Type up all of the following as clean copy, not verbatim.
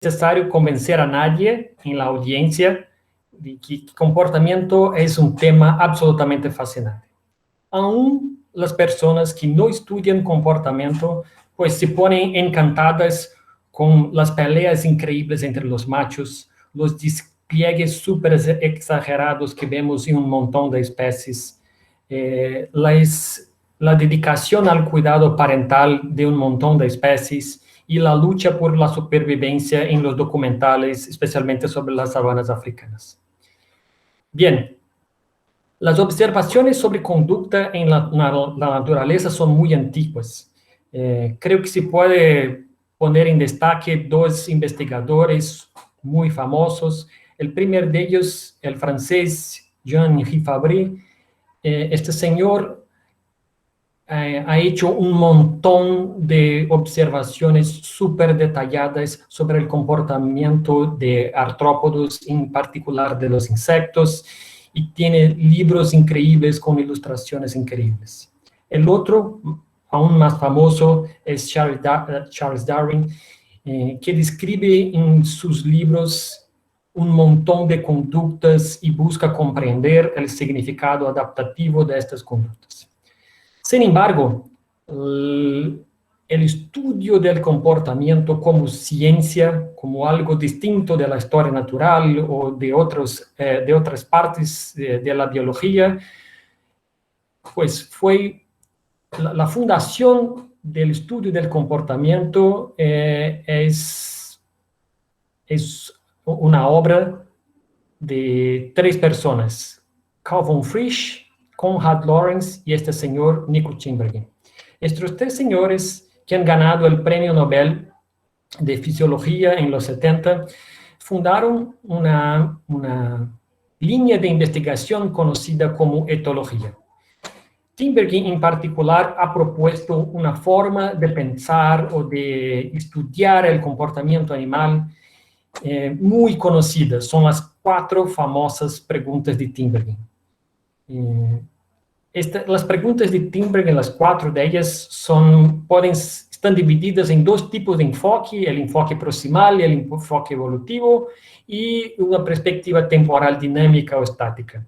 necesario convencer a nadie en la audiencia de que comportamiento es un tema absolutamente fascinante. Aún las personas que no estudian comportamiento, pues se ponen encantadas con las peleas increíbles entre los machos, los despliegues súper exagerados que vemos en un montón de especies, la dedicación al cuidado parental de un montón de especies y la lucha por la supervivencia en los documentales, especialmente sobre las sabanas africanas. Bien, las observaciones sobre conducta en la naturaleza son muy antiguas. Creo que se puede poner en destaque dos investigadores muy famosos. El primer de ellos, el francés Jean-Henri Fabre. Este señor ha hecho un montón de observaciones súper detalladas sobre el comportamiento de artrópodos, en particular de los insectos, y tiene libros increíbles con ilustraciones increíbles. El otro, aún más famoso, es Charles Darwin, que describe en sus libros un montón de conductas y busca comprender el significado adaptativo de estas conductas. Sin embargo, el estudio del comportamiento como ciencia, como algo distinto de la historia natural o de otras partes de la biología, pues fue la fundación del estudio del comportamiento. Es una obra de 3 personas: Carl von Frisch, Konrad Lorenz y este señor Nico Tinbergen. Estos 3 señores que han ganado el Premio Nobel de Fisiología en los 70 fundaron una línea de investigación conocida como etología. Tinbergen en particular ha propuesto una forma de pensar o de estudiar el comportamiento animal muy conocida. Son las 4 famosas preguntas de Tinbergen. Las preguntas de Tinbergen, las 4 de ellas, están divididas en 2 tipos de enfoque: el enfoque proximal y el enfoque evolutivo, y una perspectiva temporal dinámica o estática.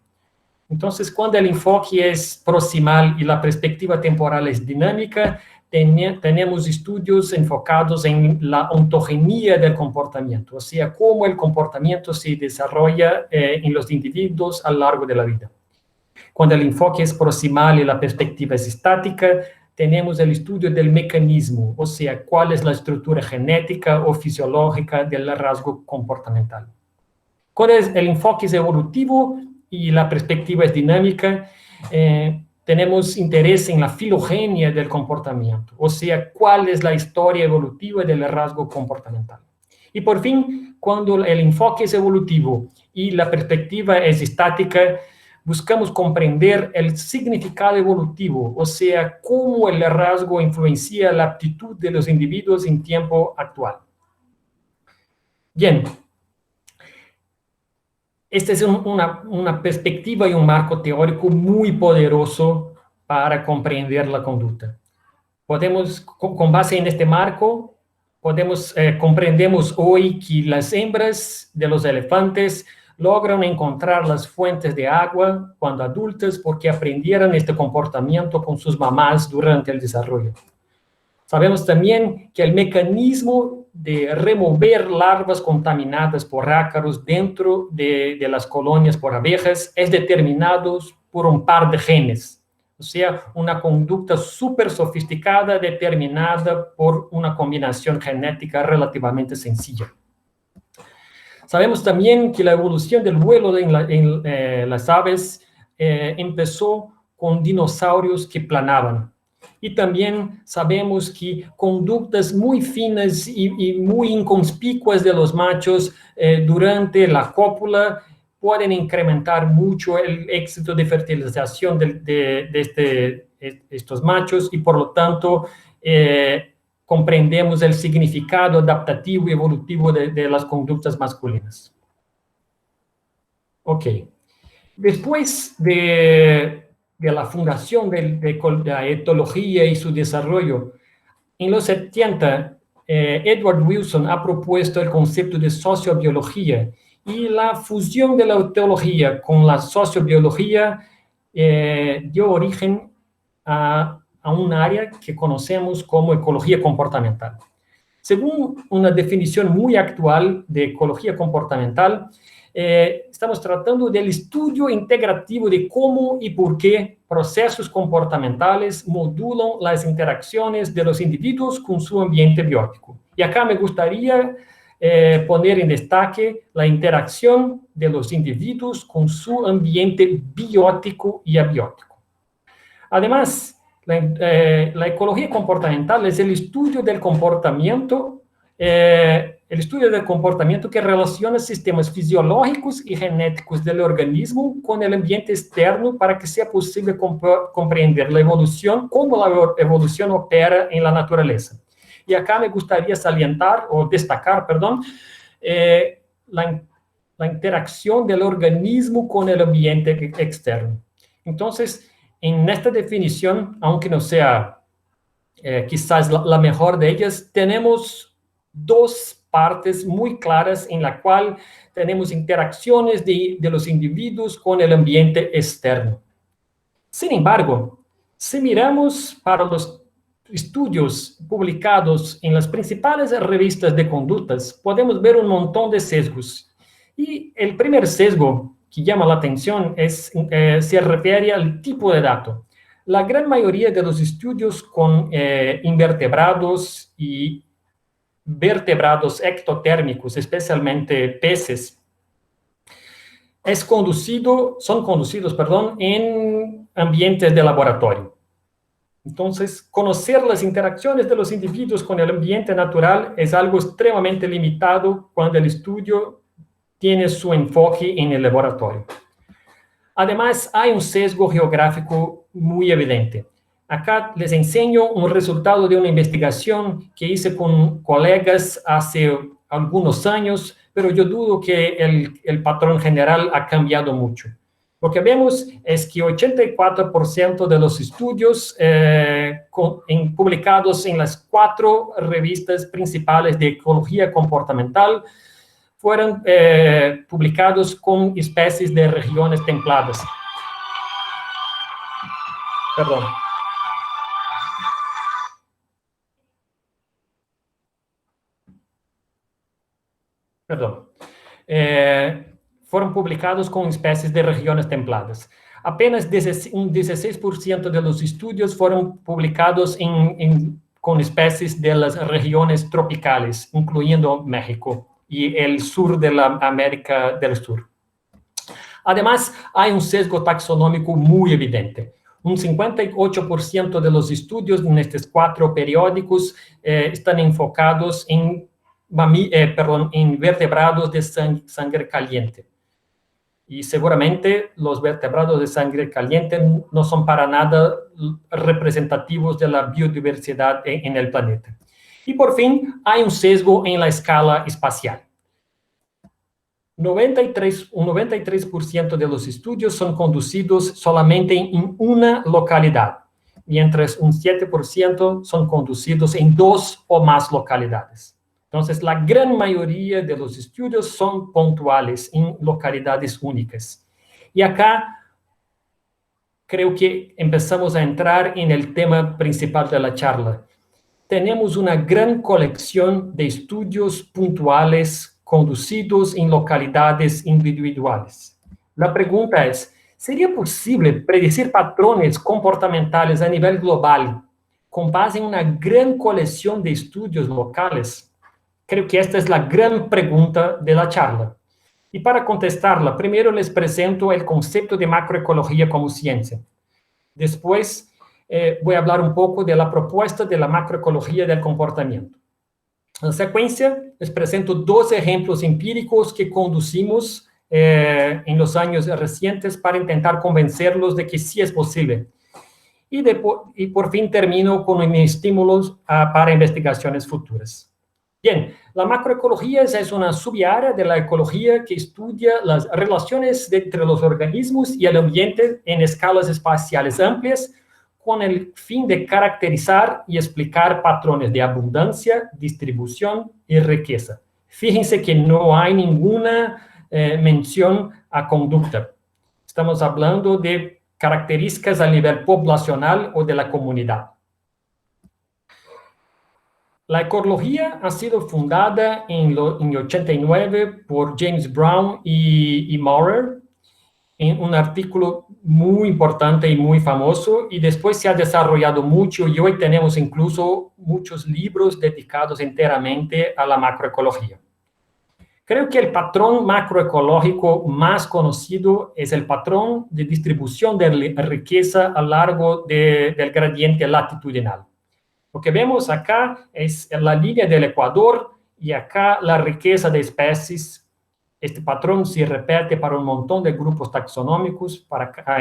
Entonces, cuando el enfoque es proximal y la perspectiva temporal es dinámica, tenemos estudios enfocados en la ontogenia del comportamiento, o sea, cómo el comportamiento se desarrolla en los individuos a lo largo de la vida. Cuando el enfoque es proximal y la perspectiva es estática, tenemos el estudio del mecanismo, o sea, cuál es la estructura genética o fisiológica del rasgo comportamental. Cuando el enfoque es evolutivo y la perspectiva es dinámica, tenemos interés en la filogenia del comportamiento, o sea, cuál es la historia evolutiva del rasgo comportamental. Y por fin, cuando el enfoque es evolutivo y la perspectiva es estática, buscamos comprender el significado evolutivo, o sea, cómo el rasgo influencia la aptitud de los individuos en tiempo actual. Bien. Esta es una perspectiva y un marco teórico muy poderoso para comprender la conducta. Con base en este marco, comprendemos hoy que las hembras de los elefantes logran encontrar las fuentes de agua cuando adultas porque aprendieron este comportamiento con sus mamás durante el desarrollo. Sabemos también que el mecanismo de remover larvas contaminadas por ácaros dentro de las colonias por abejas es determinado por un par de genes, o sea, una conducta súper sofisticada determinada por una combinación genética relativamente sencilla. Sabemos también que la evolución del vuelo en las aves empezó con dinosaurios que planaban. Y también sabemos que conductas muy finas y muy inconspicuas de los machos durante la cópula pueden incrementar mucho el éxito de fertilización de estos machos, y por lo tanto comprendemos el significado adaptativo y evolutivo de las conductas masculinas. Ok. Después de la fundación de la etología y su desarrollo, en los 70 Edward Wilson ha propuesto el concepto de sociobiología, y la fusión de la teología con la sociobiología dio origen a un área que conocemos como ecología comportamental. Según una definición muy actual de ecología comportamental, estamos tratando del estudio integrativo de cómo y por qué procesos comportamentales modulan las interacciones de los individuos con su ambiente biótico. Y acá me gustaría poner en destaque la interacción de los individuos con su ambiente biótico y abiótico. Además, la ecología comportamental es el estudio del comportamiento que relaciona sistemas fisiológicos y genéticos del organismo con el ambiente externo para que sea posible comprender la evolución, cómo la evolución opera en la naturaleza. Y acá me gustaría destacar, la interacción del organismo con el ambiente externo. Entonces, en esta definición, aunque no sea quizás la mejor de ellas, tenemos dos partes muy claras en la cual tenemos interacciones de los individuos con el ambiente externo. Sin embargo, si miramos para los estudios publicados en las principales revistas de conductas, podemos ver un montón de sesgos. Y el primer sesgo que llama la atención se refiere al tipo de dato. La gran mayoría de los estudios con invertebrados y vertebrados ectotérmicos, especialmente peces, son conducidos en ambientes de laboratorio. Entonces, conocer las interacciones de los individuos con el ambiente natural es algo extremadamente limitado cuando el estudio tiene su enfoque en el laboratorio. Además, hay un sesgo geográfico muy evidente. Acá les enseño un resultado de una investigación que hice con colegas hace algunos años, pero yo dudo que el patrón general ha cambiado mucho. Lo que vemos es que 84% de los estudios publicados en las 4 revistas principales de ecología comportamental fueron publicados con especies de regiones templadas. Perdón. Fueron publicados con especies de regiones templadas. Apenas un 16% de los estudios fueron publicados con especies de las regiones tropicales, incluyendo México y el sur de la América del Sur. Además, hay un sesgo taxonómico muy evidente. Un 58% de los estudios en estos 4 periódicos están enfocados en vertebrados de sangre caliente. Y seguramente los vertebrados de sangre caliente no son para nada representativos de la biodiversidad en el planeta. Y por fin, hay un sesgo en la escala espacial. Un 93% de los estudios son conducidos solamente en una localidad, mientras un 7% son conducidos en 2 o más localidades. Entonces, la gran mayoría de los estudios son puntuales en localidades únicas. Y acá creo que empezamos a entrar en el tema principal de la charla. Tenemos una gran colección de estudios puntuales conducidos en localidades individuales. La pregunta es, ¿sería posible predecir patrones comportamentales a nivel global con base en una gran colección de estudios locales? Creo que esta es la gran pregunta de la charla. Y para contestarla, primero les presento el concepto de macroecología como ciencia. Después voy a hablar un poco de la propuesta de la macroecología del comportamiento. En secuencia, les presento 2 ejemplos empíricos que conducimos en los años recientes para intentar convencerlos de que sí es posible. Y por fin termino con mis estímulos para investigaciones futuras. Bien, la macroecología es una subárea de la ecología que estudia las relaciones entre los organismos y el ambiente en escalas espaciales amplias, con el fin de caracterizar y explicar patrones de abundancia, distribución y riqueza. Fíjense que no hay ninguna mención a conducta. Estamos hablando de características a nivel poblacional o de la comunidad. La ecología ha sido fundada en 89 por James Brown y Maurer, en un artículo muy importante y muy famoso, y después se ha desarrollado mucho, y hoy tenemos incluso muchos libros dedicados enteramente a la macroecología. Creo que el patrón macroecológico más conocido es el patrón de distribución de riqueza a lo largo del gradiente latitudinal. Lo que vemos acá es la línea del Ecuador y acá la riqueza de especies. Este patrón se repite para un montón de grupos taxonómicos.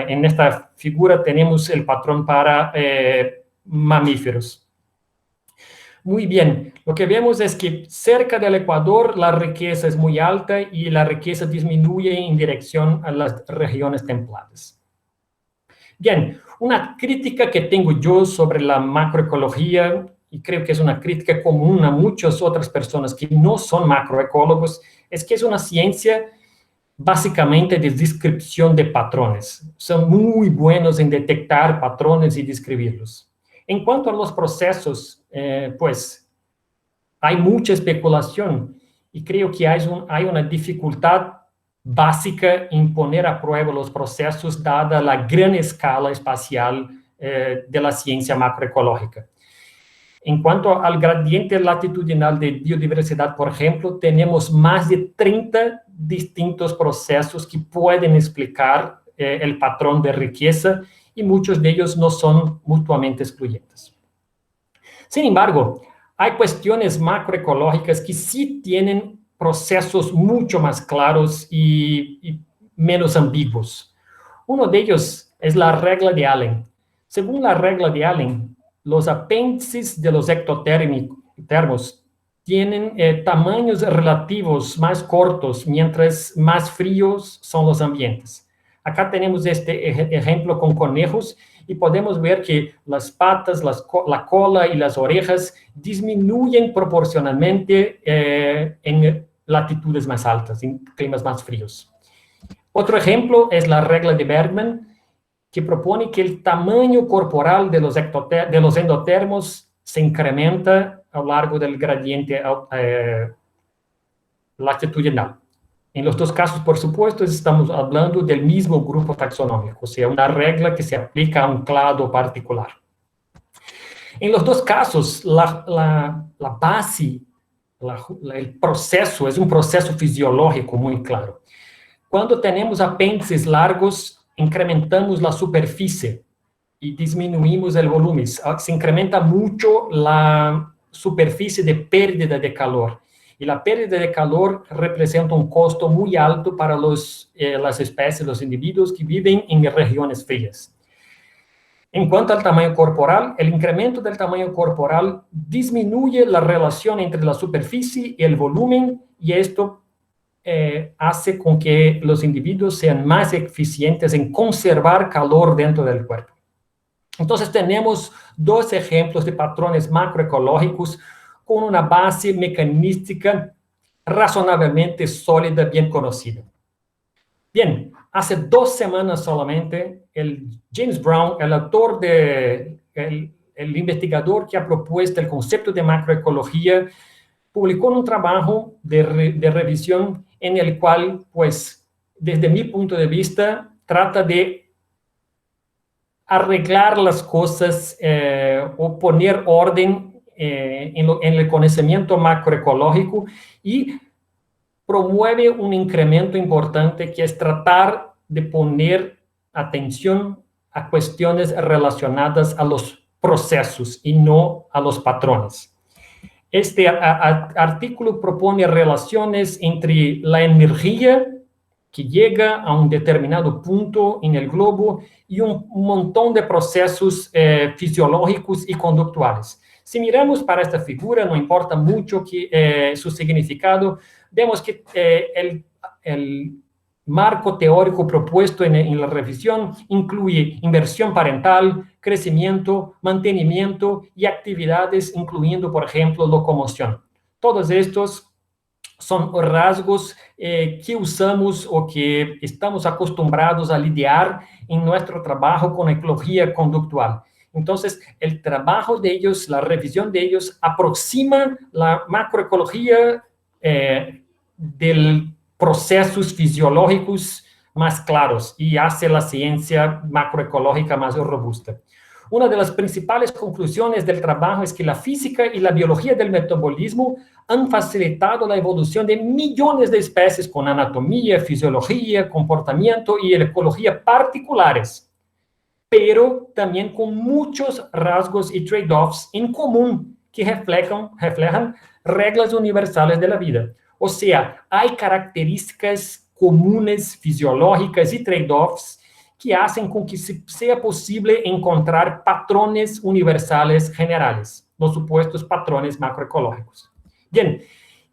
En esta figura tenemos el patrón para mamíferos. Muy bien, lo que vemos es que cerca del Ecuador la riqueza es muy alta y la riqueza disminuye en dirección a las regiones templadas. Bien, una crítica que tengo yo sobre la macroecología, y creo que es una crítica común a muchas otras personas que no son macroecólogos, es que es una ciencia básicamente de descripción de patrones. Son muy buenos en detectar patrones y describirlos. En cuanto a los procesos, pues hay mucha especulación y creo que hay una dificultad básica en poner a prueba los procesos dada la gran escala espacial de la ciencia macroecológica. En cuanto al gradiente latitudinal de biodiversidad, por ejemplo, tenemos más de 30 distintos procesos que pueden explicar el patrón de riqueza y muchos de ellos no son mutuamente excluyentes. Sin embargo, hay cuestiones macroecológicas que sí tienen procesos mucho más claros y menos ambiguos. Uno de ellos es la regla de Allen. Según la regla de Allen, los apéndices de los ectotermos tienen tamaños relativos más cortos, mientras más fríos son los ambientes. Acá tenemos este ejemplo con conejos y podemos ver que las patas, la cola y las orejas disminuyen proporcionalmente en latitudes más altas, en climas más fríos. Otro ejemplo es la regla de Bergman, que propone que el tamaño corporal de los endotermos se incrementa a lo largo del gradiente latitudinal. En los dos casos, por supuesto, estamos hablando del mismo grupo taxonómico, o sea, una regla que se aplica a un clado particular. En los dos casos, la base, el proceso es un proceso fisiológico muy claro. Cuando tenemos apéndices largos, incrementamos la superficie y disminuimos el volumen. Se incrementa mucho la superficie de pérdida de calor. Y la pérdida de calor representa un costo muy alto para las especies, los individuos que viven en regiones frías. En cuanto al tamaño corporal, el incremento del tamaño corporal disminuye la relación entre la superficie y el volumen, y esto hace con que los individuos sean más eficientes en conservar calor dentro del cuerpo. Entonces tenemos dos ejemplos de patrones macroecológicos con una base mecanística razonablemente sólida, bien conocida. Bien, hace 2 semanas solamente, el James Brown, el autor el investigador que ha propuesto el concepto de macroecología, publicó un trabajo de revisión en el cual, pues, desde mi punto de vista, trata de arreglar las cosas o poner orden en el conocimiento macroecológico y promueve un incremento importante que es tratar de poner atención a cuestiones relacionadas a los procesos y no a los patrones. Este artículo propone relaciones entre la energía que llega a un determinado punto en el globo y un montón de procesos fisiológicos y conductuales. Si miramos para esta figura, no importa mucho su significado, vemos que el marco teórico propuesto en la revisión incluye inversión parental, crecimiento, mantenimiento y actividades, incluyendo, por ejemplo, locomoción. Todos estos son rasgos que usamos o que estamos acostumbrados a lidiar en nuestro trabajo con ecología conductual. Entonces, el trabajo de ellos, la revisión de ellos, aproxima la macroecología de procesos fisiológicos más claros y hace la ciencia macroecológica más robusta. Una de las principales conclusiones del trabajo es que la física y la biología del metabolismo han facilitado la evolución de millones de especies con anatomía, fisiología, comportamiento y ecología particulares, pero también con muchos rasgos y trade-offs en común que reflejan reglas universales de la vida. O sea, hay características comunes fisiológicas y trade-offs que hacen con que sea posible encontrar patrones universales generales, los supuestos patrones macroecológicos. Bien,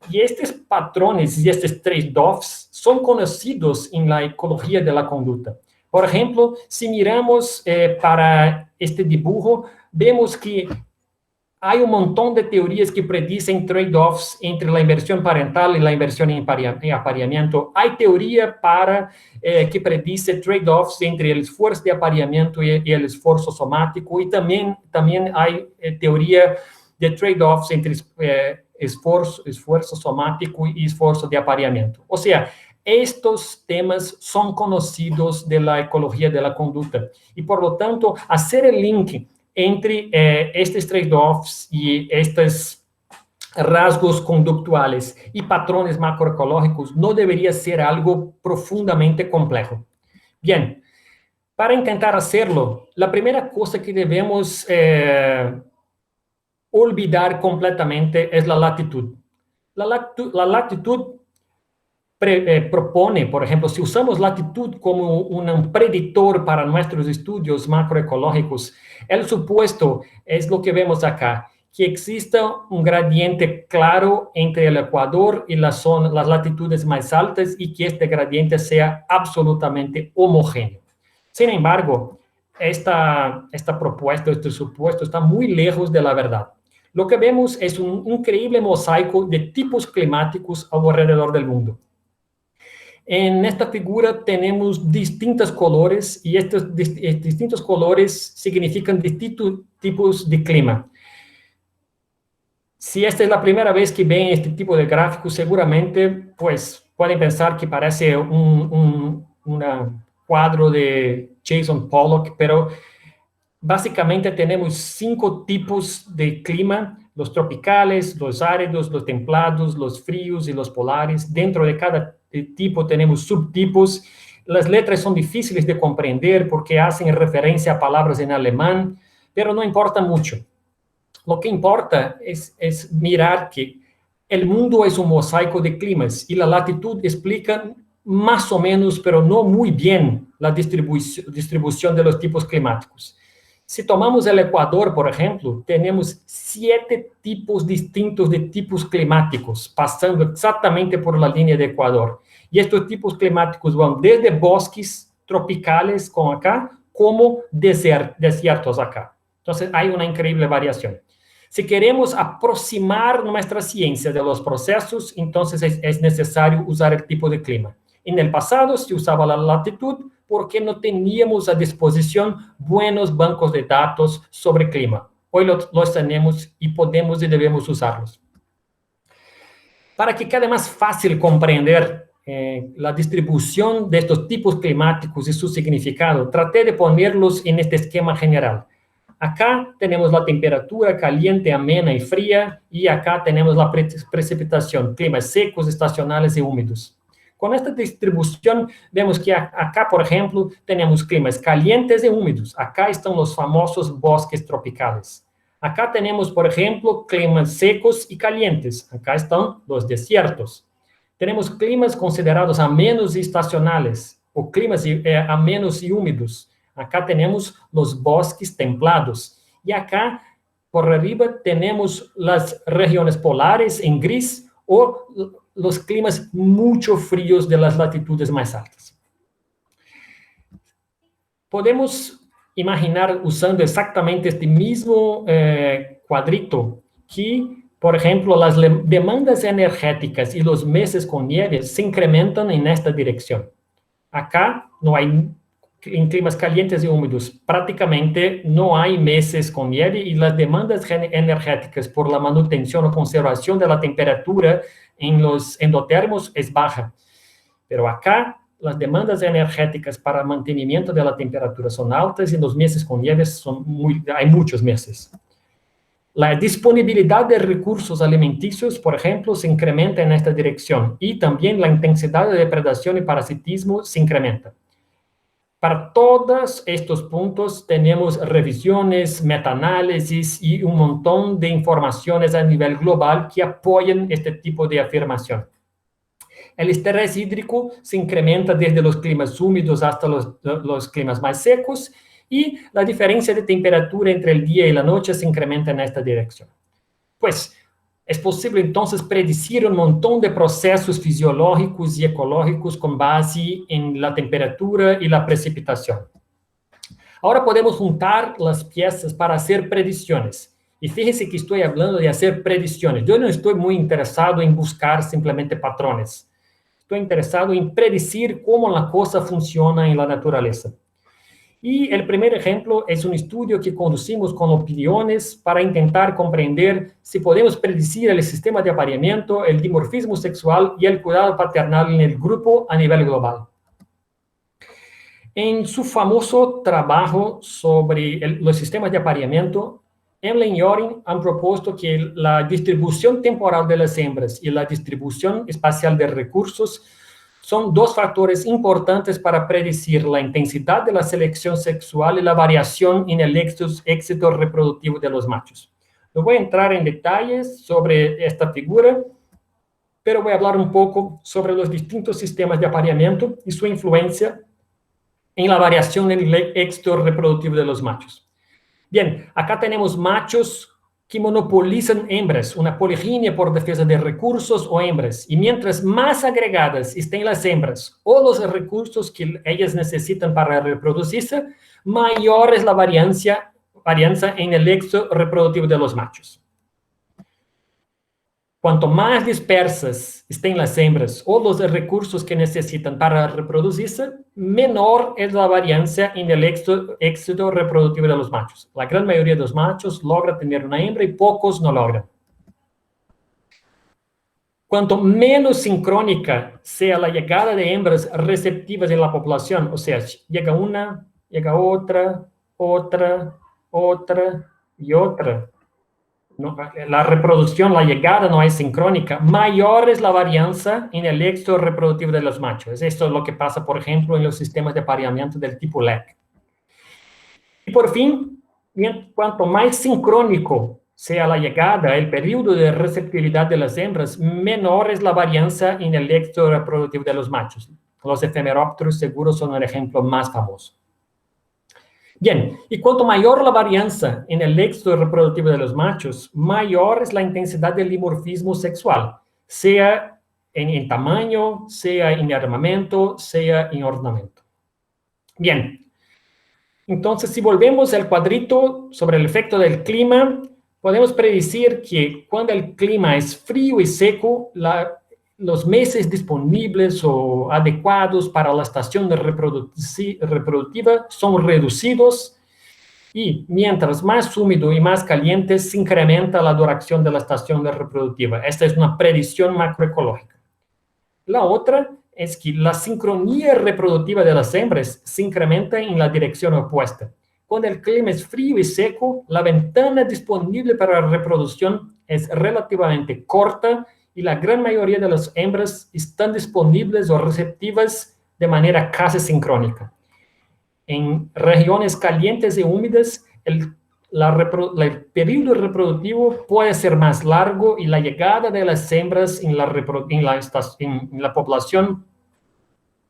y estos patrones y estos trade-offs son conocidos en la ecología de la conducta. Por ejemplo, si miramos para este dibujo, vemos que hay un montón de teorías que predicen trade-offs entre la inversión parental y la inversión en apareamiento. Hay teoría que predice trade-offs entre el esfuerzo de apareamiento y el esfuerzo somático, y también hay teoría de trade-offs entre esfuerzo somático y esfuerzo de apareamiento. O sea, estos temas son conocidos de la ecología de la conducta y, por lo tanto, hacer el link entre estos trade-offs y estos rasgos conductuales y patrones macroecológicos no debería ser algo profundamente complejo. Bien, para intentar hacerlo, la primera cosa que debemos olvidar completamente es la latitud. La latitud propone, por ejemplo, si usamos latitud como un predictor para nuestros estudios macroecológicos, el supuesto es lo que vemos acá, que exista un gradiente claro entre el ecuador y las latitudes más altas y que este gradiente sea absolutamente homogéneo. Sin embargo, esta propuesta, este supuesto está muy lejos de la verdad. Lo que vemos es un increíble mosaico de tipos climáticos alrededor del mundo. En esta figura tenemos distintos colores y estos distintos colores significan distintos tipos de clima. Si esta es la primera vez que ven este tipo de gráfico, seguramente pues, pueden pensar que parece un cuadro de Jason Pollock, pero básicamente tenemos 5 tipos de clima: los tropicales, los áridos, los templados, los fríos y los polares. Dentro de cada tipo tenemos subtipos. Las letras son difíciles de comprender porque hacen referencia a palabras en alemán, pero no importa mucho. Lo que importa es mirar que el mundo es un mosaico de climas y la latitud explica más o menos, pero no muy bien, la distribución de los tipos climáticos. Si tomamos el Ecuador, por ejemplo, tenemos 7 tipos distintos de tipos climáticos, pasando exactamente por la línea de Ecuador. Y estos tipos climáticos van desde bosques tropicales, como acá, como desiertos acá. Entonces, hay una increíble variación. Si queremos aproximar nuestra ciencia de los procesos, entonces es necesario usar el tipo de clima. En el pasado se usaba la latitud porque no teníamos a disposición buenos bancos de datos sobre clima. Hoy los tenemos y podemos y debemos usarlos. Para que quede más fácil comprender la distribución de estos tipos climáticos y su significado, traté de ponerlos en este esquema general. Acá tenemos la temperatura caliente, amena y fría, y acá tenemos la precipitación, climas secos, estacionales y húmedos. Con esta distribución vemos que acá, por ejemplo, tenemos climas calientes y húmedos. Acá están los famosos bosques tropicales. Acá tenemos, por ejemplo, climas secos y calientes. Acá están los desiertos. Tenemos climas considerados amenos y estacionales, o climas amenos y húmedos. Acá tenemos los bosques templados. Y acá, por arriba, tenemos las regiones polares en gris o los climas mucho fríos de las latitudes más altas. Podemos imaginar usando exactamente este mismo cuadrito que, por ejemplo, las demandas energéticas y los meses con nieve se incrementan en esta dirección. Acá no hay, en climas calientes y húmedos, prácticamente no hay meses con nieve y las demandas energéticas por la manutención o conservación de la temperatura en los endotermos es baja. Pero acá las demandas energéticas para mantenimiento de la temperatura son altas y los meses con nieve hay muchos meses. La disponibilidad de recursos alimenticios, por ejemplo, se incrementa en esta dirección y también la intensidad de depredación y parasitismo se incrementa. Para todos estos puntos tenemos revisiones, metaanálisis y un montón de informaciones a nivel global que apoyan este tipo de afirmación. El estrés hídrico se incrementa desde los climas húmedos hasta los climas más secos y la diferencia de temperatura entre el día y la noche se incrementa en esta dirección. Pues es posible entonces predecir un montón de procesos fisiológicos y ecológicos con base en la temperatura y la precipitación. Ahora podemos juntar las piezas para hacer predicciones. Y fíjense que estoy hablando de hacer predicciones. Yo no estoy muy interesado en buscar simplemente patrones. Estoy interesado en predecir cómo la cosa funciona en la naturaleza. Y el primer ejemplo es un estudio que conducimos con opiniones para intentar comprender si podemos predecir el sistema de apareamiento, el dimorfismo sexual y el cuidado paternal en el grupo a nivel global. En su famoso trabajo sobre los sistemas de apareamiento, Emlen y Oren han propuesto que la distribución temporal de las hembras y la distribución espacial de recursos son dos factores importantes para predecir la intensidad de la selección sexual y la variación en el éxito reproductivo de los machos. No voy a entrar en detalles sobre esta figura, pero voy a hablar un poco sobre los distintos sistemas de apareamiento y su influencia en la variación en el éxito reproductivo de los machos. Bien, acá tenemos machos que monopolizan hembras, una poliginia por defensa de recursos o hembras, y mientras más agregadas estén las hembras o los recursos que ellas necesitan para reproducirse, mayor es la varianza en el éxito reproductivo de los machos. Cuanto más dispersas estén las hembras o los recursos que necesitan para reproducirse, menor es la varianza en el éxito reproductivo de los machos. La gran mayoría de los machos logra tener una hembra y pocos no logran. Cuanto menos sincrónica sea la llegada de hembras receptivas en la población, o sea, llega una, llega otra, otra y otra. No, la reproducción, la llegada no es sincrónica, mayor es la varianza en el éxito reproductivo de los machos. Esto es lo que pasa, por ejemplo, en los sistemas de apareamiento del tipo LEC. Y por fin, cuanto más sincrónico sea la llegada, el periodo de receptividad de las hembras, menor es la varianza en el éxito reproductivo de los machos. Los efemerópteros seguros son el ejemplo más famoso. Bien, y cuanto mayor la varianza en el éxito reproductivo de los machos, mayor es la intensidad del dimorfismo sexual, sea en tamaño, sea en armamento, sea en ornamento. Bien, entonces si volvemos al cuadrito sobre el efecto del clima, podemos predecir que cuando el clima es frío y seco, los meses disponibles o adecuados para la estación reproductiva son reducidos y mientras más húmedo y más caliente se incrementa la duración de la estación reproductiva. Esta es una predicción macroecológica. La otra es que la sincronía reproductiva de las hembras se incrementa en la dirección opuesta. Cuando el clima es frío y seco, la ventana disponible para la reproducción es relativamente corta y la gran mayoría de las hembras están disponibles o receptivas de manera casi sincrónica. En regiones calientes y húmedas, el periodo reproductivo puede ser más largo y la llegada de las hembras en la población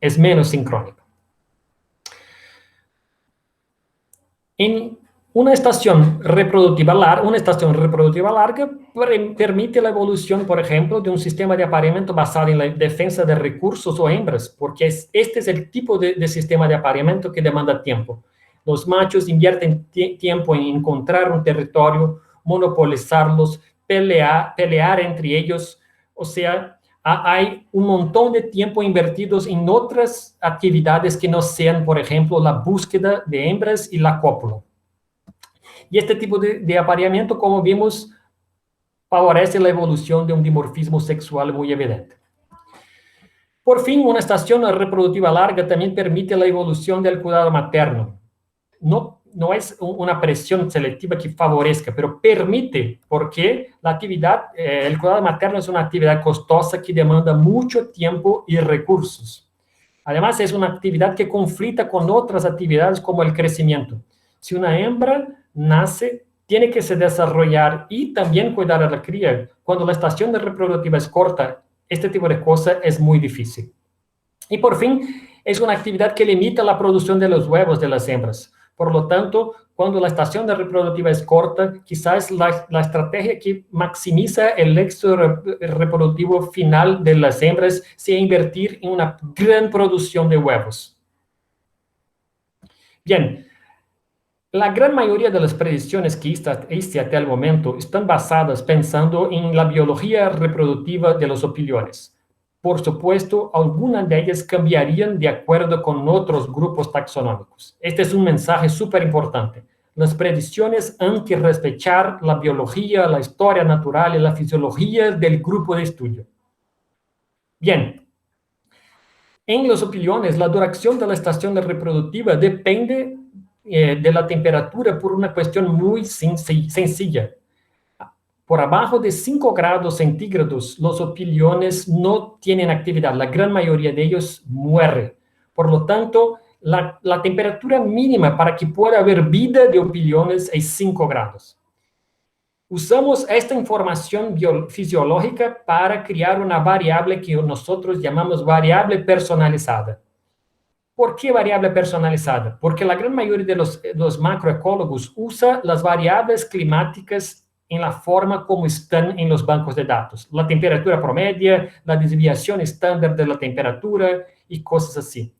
es menos sincrónica. En Una estación reproductiva larga permite la evolución, por ejemplo, de un sistema de apareamiento basado en la defensa de recursos o hembras, porque este es el tipo de sistema de apareamiento que demanda tiempo. Los machos invierten tiempo en encontrar un territorio, monopolizarlos, pelear entre ellos, o sea, hay un montón de tiempo invertidos en otras actividades que no sean, por ejemplo, la búsqueda de hembras y la cópula. Y este tipo de apareamiento, como vimos, favorece la evolución de un dimorfismo sexual muy evidente. Por fin, una estación reproductiva larga también permite la evolución del cuidado materno. No es una presión selectiva que favorezca, pero permite, porque la actividad, el cuidado materno es una actividad costosa que demanda mucho tiempo y recursos. Además, es una actividad que conflicta con otras actividades como el crecimiento. Si una hembra nace, tiene que se desarrollar y también cuidar a la cría. Cuando la estación reproductiva es corta, este tipo de cosas es muy difícil. Y por fin, es una actividad que limita la producción de los huevos de las hembras. Por lo tanto, cuando la estación reproductiva es corta, quizás la estrategia que maximiza el éxito reproductivo final de las hembras sea invertir en una gran producción de huevos. Bien, la gran mayoría de las predicciones que hice hasta el momento están basadas pensando en la biología reproductiva de los opiliones. Por supuesto, algunas de ellas cambiarían de acuerdo con otros grupos taxonómicos. Este es un mensaje súper importante. Las predicciones han que respetar la biología, la historia natural y la fisiología del grupo de estudio. Bien, en los opiliones, la duración de la estación reproductiva depende de la temperatura por una cuestión muy sencilla. Por abajo de 5 grados centígrados, los opiliones no tienen actividad. La gran mayoría de ellos muere. Por lo tanto, la temperatura mínima para que pueda haber vida de opiliones es 5 grados. Usamos esta información fisiológica para crear una variable que nosotros llamamos variable personalizada. ¿Por qué variable personalizada? Porque la gran mayoría de los macroecólogos usa las variables climáticas en la forma como están en los bancos de datos. La temperatura promedio, la desviación estándar de la temperatura y cosas así.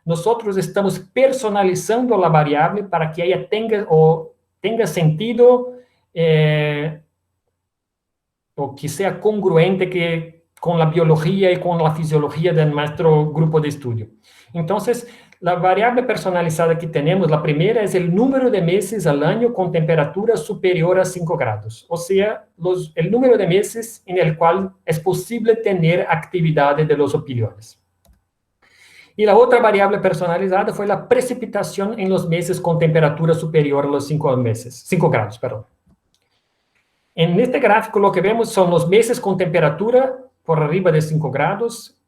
Nosotros estamos personalizando la variable para que ella tenga sentido o que sea congruente con la biología y con la fisiología de nuestro grupo de estudio. Entonces, la variable personalizada que tenemos, la primera es el número de meses al año con temperatura superior a 5 grados, o sea, el número de meses en el cual es posible tener actividad de los opiliones. Y la otra variable personalizada fue la precipitación en los meses con temperatura superior a los 5 grados. En este gráfico lo que vemos son los meses con temperatura por arriba de 5 grados.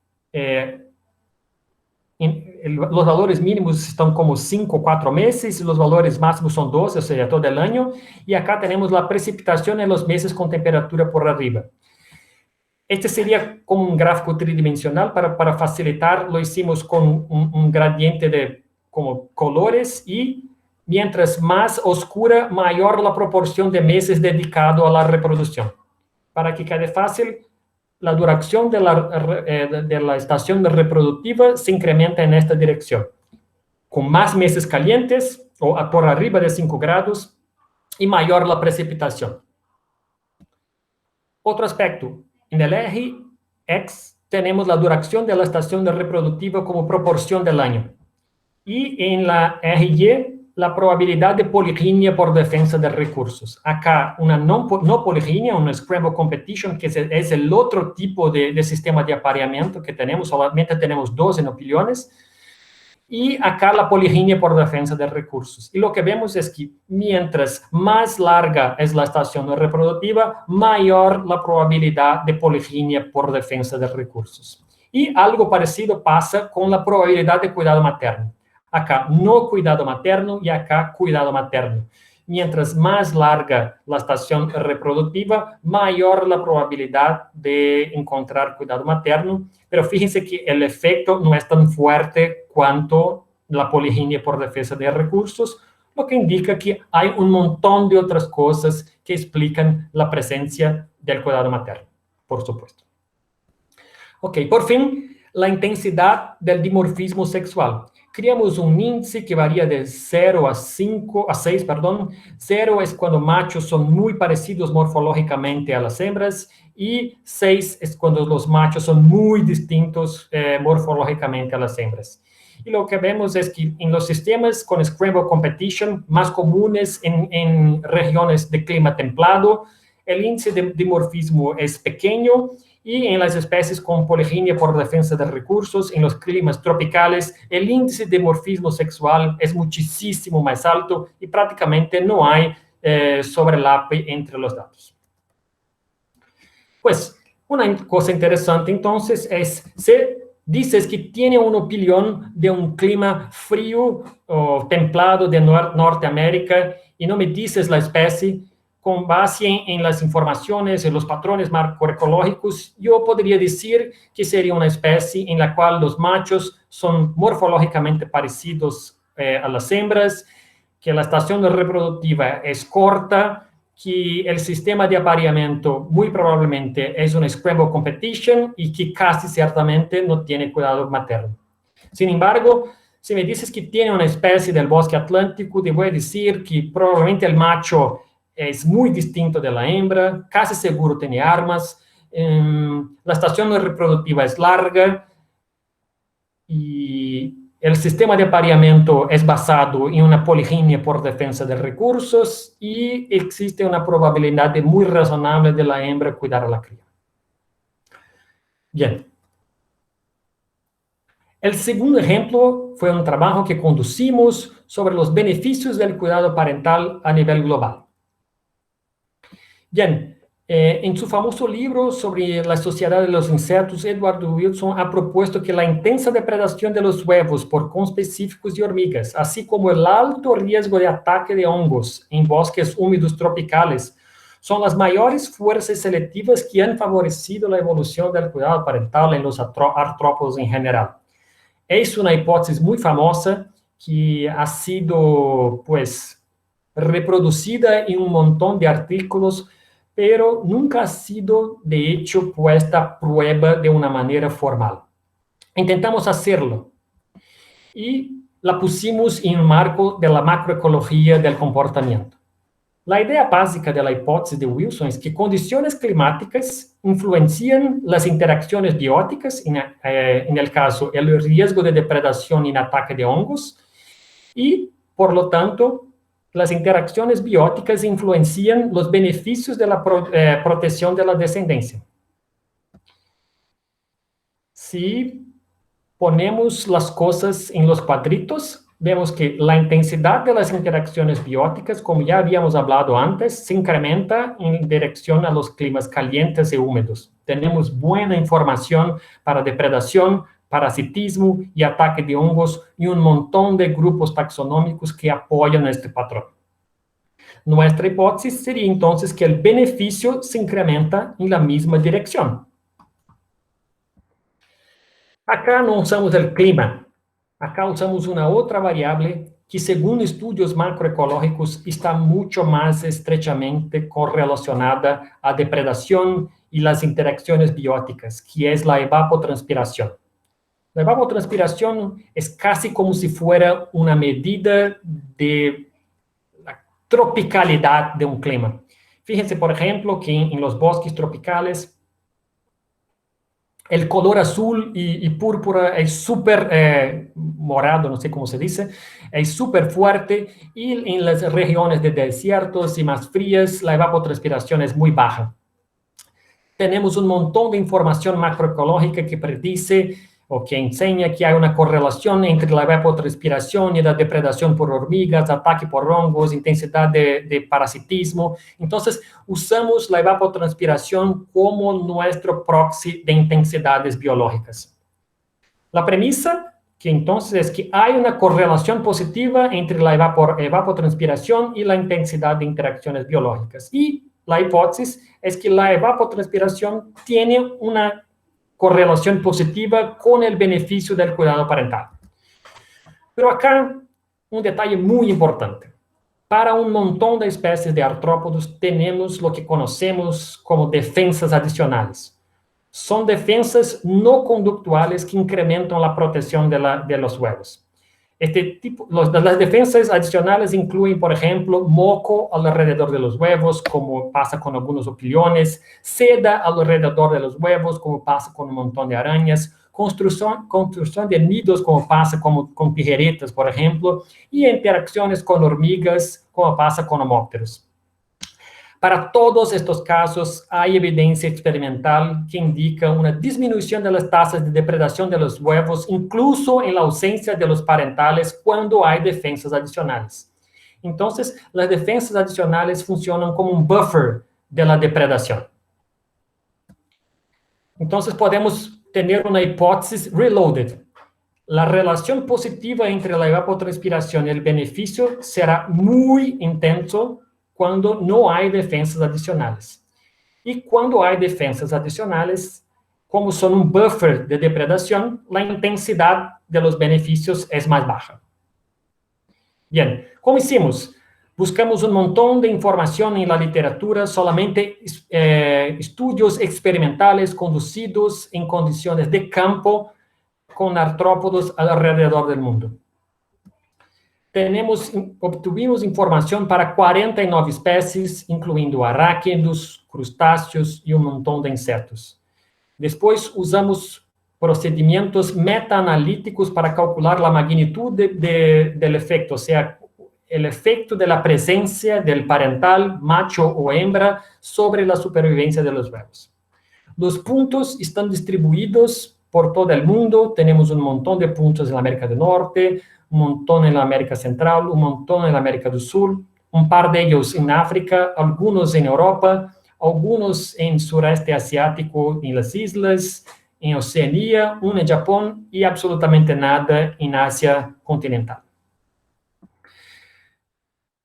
Los valores mínimos están como 5 o 4 meses, y los valores máximos son 12, o sea, todo el año. Y acá tenemos la precipitación en los meses con temperatura por arriba. Este sería como un gráfico tridimensional. Para facilitar, lo hicimos con un gradiente de como colores y mientras más oscura, mayor la proporción de meses dedicado a la reproducción. Para que quede fácil, la duración de la estación reproductiva se incrementa en esta dirección, con más meses calientes o por arriba de 5 grados y mayor la precipitación. Otro aspecto, en el eje X tenemos la duración de la estación reproductiva como proporción del año. Y en la eje Y, la probabilidad de poliginia por defensa de recursos. Acá, una no poliginia, una scramble competition, que es el otro tipo de sistema de apareamiento que tenemos, solamente tenemos 2 en opiliones. Y acá la poliginia por defensa de recursos. Y lo que vemos es que mientras más larga es la estación reproductiva, mayor la probabilidad de poliginia por defensa de recursos. Y algo parecido pasa con la probabilidad de cuidado materno. Acá no cuidado materno y acá cuidado materno. Mientras más larga la estación reproductiva, mayor la probabilidad de encontrar cuidado materno. Pero fíjense que el efecto no es tan fuerte cuanto la poliginia por defensa de recursos. lo que indica que hay un montón de otras cosas que explican la presencia del cuidado materno, por supuesto. Ok, por fin, la intensidad del dimorfismo sexual. Creamos un índice que varía de 0 a 5, a 6, perdón. 0 es cuando machos son muy parecidos morfológicamente a las hembras y 6 es cuando los machos son muy distintos morfológicamente a las hembras. Y lo que vemos es que en los sistemas con Scramble Competition más comunes en regiones de clima templado, el índice de dimorfismo es pequeño y en las especies con poliginia por defensa de recursos, en los climas tropicales, el índice de dimorfismo sexual es muchísimo más alto y prácticamente no hay sobrelape entre los datos. Pues, una cosa interesante entonces es, si dices que tiene una opinión de un clima frío o templado de Norteamérica y no me dices la especie, con base en las informaciones, en los patrones macroecológicos, yo podría decir que sería una especie en la cual los machos son morfológicamente parecidos a las hembras, que la estación reproductiva es corta, que el sistema de apareamiento muy probablemente es una Scramble Competition y que casi ciertamente no tiene cuidado materno. Sin embargo, si me dices que tiene una especie del bosque atlántico, te voy a decir que probablemente el macho es muy distinto de la hembra, casi seguro tiene armas, la estación reproductiva es larga y el sistema de apareamiento es basado en una poliginia por defensa de recursos y existe una probabilidad muy razonable de la hembra cuidar a la cría. Bien. El segundo ejemplo fue un trabajo que conducimos sobre los beneficios del cuidado parental a nivel global. Bien, en su famoso libro sobre la sociedad de los insectos, Edward Wilson ha propuesto que la intensa depredación de los huevos por conspecíficos y hormigas, así como el alto riesgo de ataque de hongos en bosques húmedos tropicales, son las mayores fuerzas selectivas que han favorecido la evolución del cuidado parental en los artrópodos en general. Es una hipótesis muy famosa que ha sido, pues, reproducida en un montón de artículos, pero nunca ha sido, de hecho, puesta a prueba de una manera formal. Intentamos hacerlo y la pusimos en el marco de la macroecología del comportamiento. La idea básica de la hipótesis de Wilson es que condiciones climáticas influencian las interacciones bióticas, en el caso, el riesgo de depredación y ataque de hongos, y, por lo tanto, las interacciones bióticas influencian los beneficios de la protección de la descendencia. Si ponemos las cosas en los cuadritos, vemos que la intensidad de las interacciones bióticas, como ya habíamos hablado antes, se incrementa en dirección a los climas calientes y húmedos. Tenemos buena información para depredación, parasitismo y ataque de hongos y un montón de grupos taxonómicos que apoyan este patrón. Nuestra hipótesis sería entonces que el beneficio se incrementa en la misma dirección. Acá no usamos el clima, acá usamos una otra variable que según estudios macroecológicos está mucho más estrechamente correlacionada a depredación y las interacciones bióticas, que es la evapotranspiración. La evapotranspiración es casi como si fuera una medida de la tropicalidad de un clima. Fíjense, por ejemplo, que en los bosques tropicales el color azul y púrpura es súper morado, no sé cómo se dice, es súper fuerte, y en las regiones de desiertos y más frías la evapotranspiración es muy baja. Tenemos un montón de información macroecológica que predice o que enseña que hay una correlación entre la evapotranspiración y la depredación por hormigas, ataque por hongos, intensidad de parasitismo. Entonces, usamos la evapotranspiración como nuestro proxy de intensidades biológicas. La premisa que entonces es que hay una correlación positiva entre la evapotranspiración y la intensidad de interacciones biológicas. Y la hipótesis es que la evapotranspiración tiene una correlación positiva con el beneficio del cuidado parental. Pero acá un detalle muy importante. para un montón de especies de artrópodos tenemos lo que conocemos como defensas adicionales. Son defensas no conductuales que incrementan la protección de los huevos. Las defensas adicionales incluyen, por ejemplo, moco alrededor de los huevos, como pasa con algunos opiliones, seda alrededor de los huevos, como pasa con un montón de arañas, construcción de nidos, como pasa con tijeretas, por ejemplo, y interacciones con hormigas, como pasa con homópteros. Para todos estos casos, hay evidencia experimental que indica una disminución de las tasas de depredación de los huevos, incluso en la ausencia de los parentales, cuando hay defensas adicionales. Entonces, las defensas adicionales funcionan como un buffer de la depredación. Entonces, podemos tener una hipótesis reloaded. La relación positiva entre la evapotranspiración y el beneficio será muy intenso cuando no hay defensas adicionales. Y cuando hay defensas adicionales, como son un buffer de depredación, la intensidad de los beneficios es más baja. Bien, ¿cómo hicimos? Buscamos un montón de información en la literatura, solamente estudios experimentales conducidos en condiciones de campo con artrópodos alrededor del mundo. Obtuvimos información para 49 especies, incluyendo arácnidos, crustáceos y un montón de insectos. Después usamos procedimientos meta-analíticos para calcular la magnitud del efecto, o sea, el efecto de la presencia del parental, macho o hembra, sobre la supervivencia de los huevos. Los puntos están distribuidos por todo el mundo. Tenemos un montón de puntos en la América del Norte, un montón en la América Central, un montón en la América del Sur, un par de ellos en África, algunos en Europa, algunos en sureste asiático, en las islas, en Oceanía, uno en Japón y absolutamente nada en Asia continental.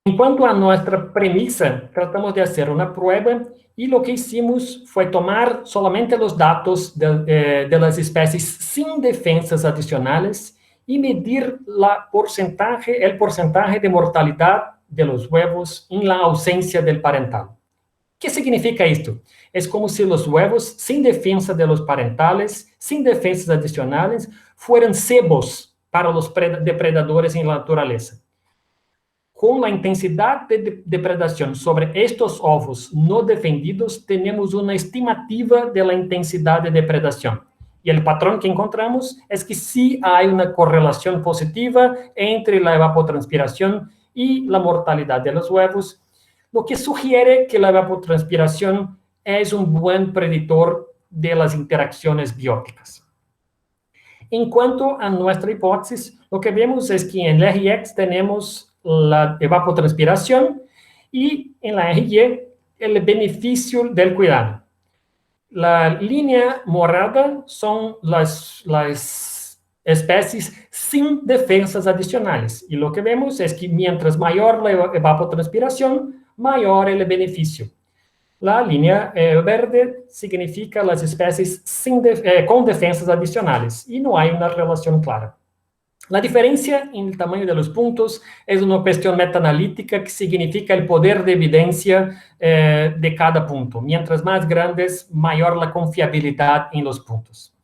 En cuanto a nuestra premisa, tratamos de hacer una prueba y lo que hicimos fue tomar solamente los datos de las especies sin defensas adicionales y medir el porcentaje de mortalidad de los huevos en la ausencia del parental. ¿Qué significa esto? Es como si los huevos sin defensa de los parentales, sin defensas adicionales, fueran cebos para los depredadores en la naturaleza. Con la intensidad de depredación sobre estos ovos no defendidos, tenemos una estimativa de la intensidad de depredación. Y el patrón que encontramos es que sí hay una correlación positiva entre la evapotranspiración y la mortalidad de los huevos, lo que sugiere que la evapotranspiración es un buen predictor de las interacciones bióticas. En cuanto a nuestra hipótesis, lo que vemos es que en la RX tenemos la evapotranspiración y en la RY el beneficio del cuidado. La línea morada son las especies sin defensas adicionales. Y lo que vemos es que mientras mayor la evapotranspiración, mayor el beneficio. La línea verde significa las especies con defensas adicionales y no hay una relación clara. La diferencia en el tamaño de los puntos es una cuestión metaanalítica que significa el poder de evidencia de cada punto. Mientras más grandes, mayor la confiabilidad en los puntos.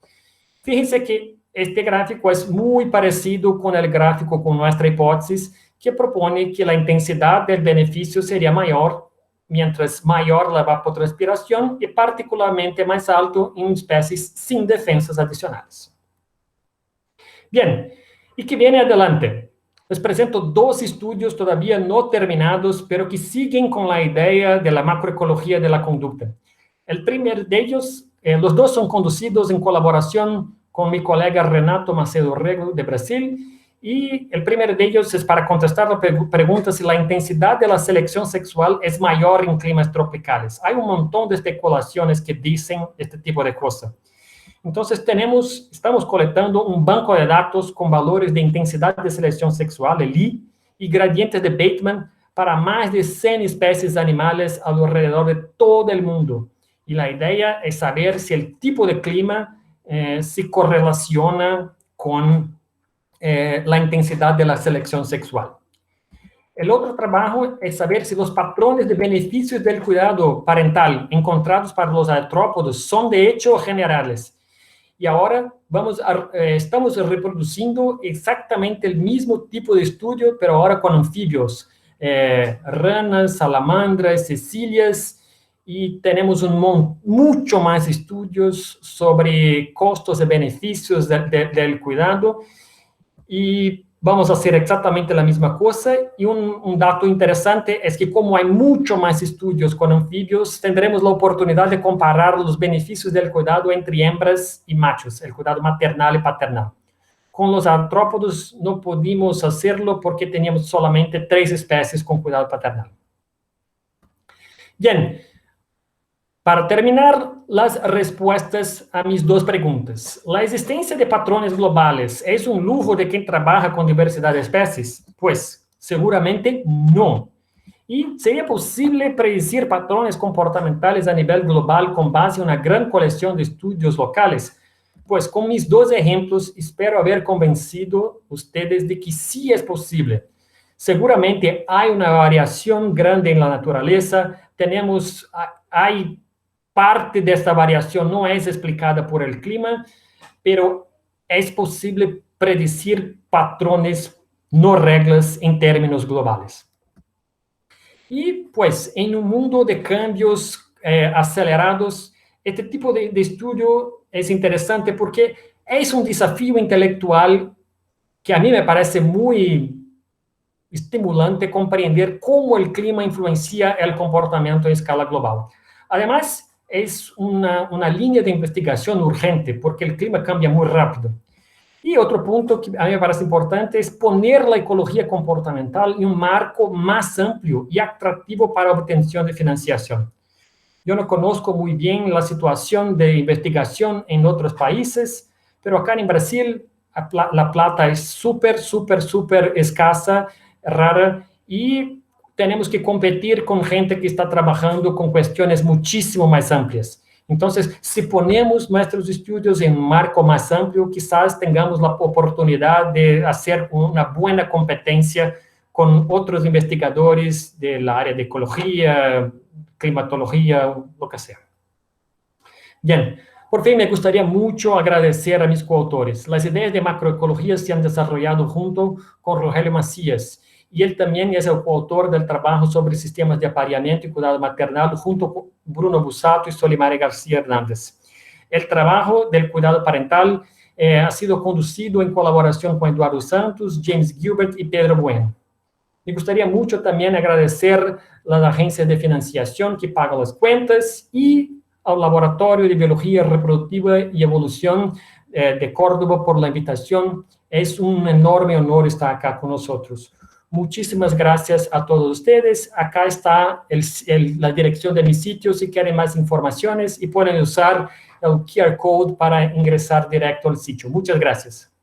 Fíjense que este gráfico es muy parecido con el gráfico con nuestra hipótesis, que propone que la intensidad del beneficio sería mayor, mientras mayor la evapotranspiración y particularmente más alto en especies sin defensas adicionales. Bien, ¿y qué viene adelante? Les presento dos estudios todavía no terminados, pero que siguen con la idea de la macroecología de la conducta. El primer de ellos, los dos son conducidos en colaboración con mi colega Renato Macedo Rego de Brasil, y el primero de ellos es para contestar la pregunta si la intensidad de la selección sexual es mayor en climas tropicales. Hay un montón de especulaciones que dicen este tipo de cosas. Entonces, estamos colectando un banco de datos con valores de intensidad de selección sexual, el I, y gradientes de Bateman para más de 100 especies animales alrededor de todo el mundo. Y la idea es saber si el tipo de clima se correlaciona con la intensidad de la selección sexual. El otro trabajo es saber si los patrones de beneficios del cuidado parental encontrados para los artrópodos son de hecho generales. Y ahora estamos reproduciendo exactamente el mismo tipo de estudio, pero ahora con anfibios, ranas, salamandras, cecilias, y tenemos mucho más estudios sobre costos y beneficios del cuidado, y vamos a hacer exactamente la misma cosa. Y un dato interesante es que como hay mucho más estudios con anfibios, tendremos la oportunidad de comparar los beneficios del cuidado entre hembras y machos, el cuidado maternal y paternal. Con los artrópodos no pudimos hacerlo porque teníamos solamente 3 especies con cuidado paternal. Bien, para terminar, las respuestas a mis 2 preguntas. ¿La existencia de patrones globales es un lujo de quien trabaja con diversidad de especies? Pues, seguramente no. ¿Y sería posible predecir patrones comportamentales a nivel global con base en una gran colección de estudios locales? Pues con mis 2 ejemplos, espero haber convencido a ustedes de que sí es posible. Seguramente hay una variación grande en la naturaleza, hay parte de esta variación no es explicada por el clima, pero es posible predecir patrones, no reglas, en términos globales. Y pues en un mundo de cambios acelerados, este tipo de estudio es interesante porque es un desafío intelectual que a mí me parece muy estimulante comprender cómo el clima influencia el comportamiento en escala global. Además, es una línea de investigación urgente porque el clima cambia muy rápido. Y otro punto que a mí me parece importante es poner la ecología comportamental en un marco más amplio y atractivo para obtención de financiación. Yo no conozco muy bien la situación de investigación en otros países, pero acá en Brasil la plata es súper escasa, rara, y tenemos que competir con gente que está trabajando con cuestiones muchísimo más amplias. Entonces, si ponemos nuestros estudios en un marco más amplio, quizás tengamos la oportunidad de hacer una buena competencia con otros investigadores del área de ecología, climatología, lo que sea. Bien, por fin me gustaría mucho agradecer a mis coautores. Las ideas de macroecología se han desarrollado junto con Rogelio Macías, y él también es el coautor del trabajo sobre sistemas de apareamiento y cuidado maternal junto con Bruno Bussato y Solimare García Hernández. El trabajo del cuidado parental ha sido conducido en colaboración con Eduardo Santos, James Gilbert y Pedro Bueno. Me gustaría mucho también agradecer las agencias de financiación que pagan las cuentas y al Laboratorio de Biología Reproductiva y Evolución de Córdoba por la invitación. Es un enorme honor estar acá con nosotros. Muchísimas gracias a todos ustedes. Acá está la dirección de mi sitio si quieren más informaciones y pueden usar el QR code para ingresar directo al sitio. Muchas gracias.